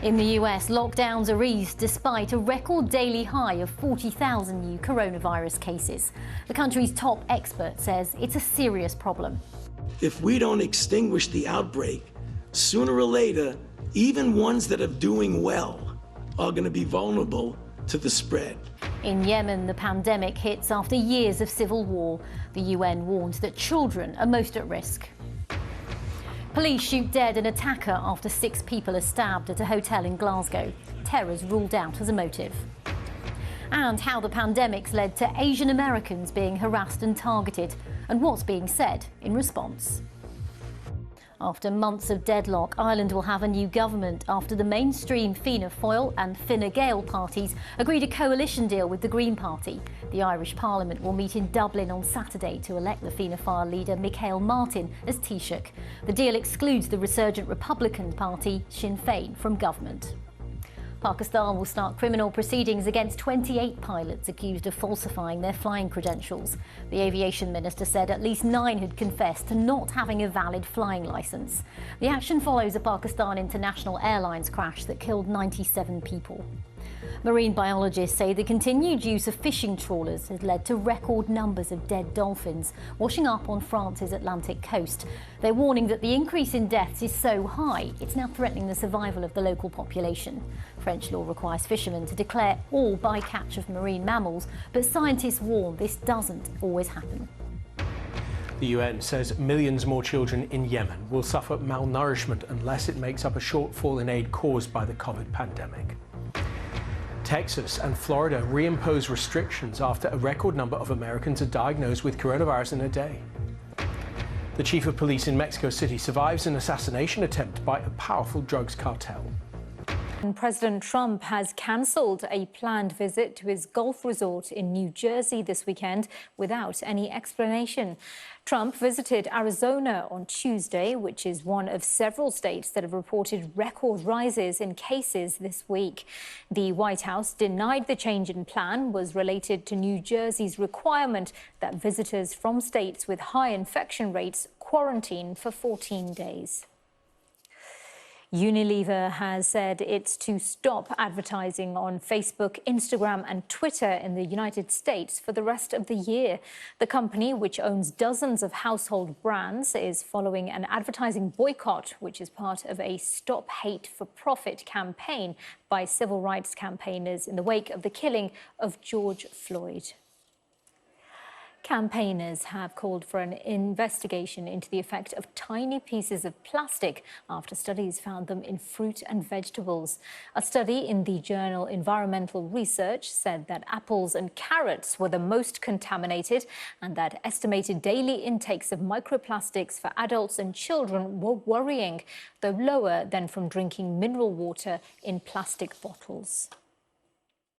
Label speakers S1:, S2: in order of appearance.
S1: In the US, lockdowns are eased despite a record daily high of 40,000 new coronavirus cases. The country's top expert says it's a serious problem.
S2: If we don't extinguish the outbreak, sooner or later, even ones that are doing well are going to be vulnerable to the spread.
S1: In Yemen, the pandemic hits after years of civil war. The UN warns that children are most at risk. Police shoot dead an attacker after 6 people are stabbed at a hotel in Glasgow. Terror's ruled out as a motive. And how the pandemic's led to Asian Americans being harassed and targeted, and what's being said in response. After months of deadlock, Ireland will have a new government after the mainstream Fianna Fáil and Fine Gael parties agreed a coalition deal with the Green Party. The Irish Parliament will meet in Dublin on Saturday to elect the Fianna Fáil leader Michael Martin as Taoiseach. The deal excludes the resurgent Republican Party Sinn Féin from government. Pakistan will start criminal proceedings against 28 pilots accused of falsifying their flying credentials. The aviation minister said at least 9 had confessed to not having a valid flying licence. The action follows a Pakistan International Airlines crash that killed 97 people. Marine biologists say the continued use of fishing trawlers has led to record numbers of dead dolphins washing up on France's Atlantic coast. They're warning that the increase in deaths is so high, it's now threatening the survival of the local population. French law requires fishermen to declare all bycatch of marine mammals, but scientists warn this doesn't always happen.
S3: The UN says millions more children in Yemen will suffer malnourishment unless it makes up a shortfall in aid caused by the COVID pandemic. Texas and Florida reimpose restrictions after a record number of Americans are diagnosed with coronavirus in a day. The chief of police in Mexico City survives an assassination attempt by a powerful drugs cartel.
S4: And President Trump has cancelled a planned visit to his golf resort in New Jersey this weekend without any explanation. Trump visited Arizona on Tuesday, which is one of several states that have reported record rises in cases this week. The White House denied the change in plan was related to New Jersey's requirement that visitors from states with high infection rates quarantine for 14 days. Unilever has said it's to stop advertising on Facebook, Instagram and Twitter in the United States for the rest of the year. The company, which owns dozens of household brands, is following an advertising boycott, which is part of a Stop Hate for Profit campaign by civil rights campaigners in the wake of the killing of George Floyd. Campaigners have called for an investigation into the effect of tiny pieces of plastic after studies found them in fruit and vegetables. A study in the journal Environmental Research said that apples and carrots were the most contaminated and that estimated daily intakes of microplastics for adults and children were worrying, though lower than from drinking mineral water in plastic bottles.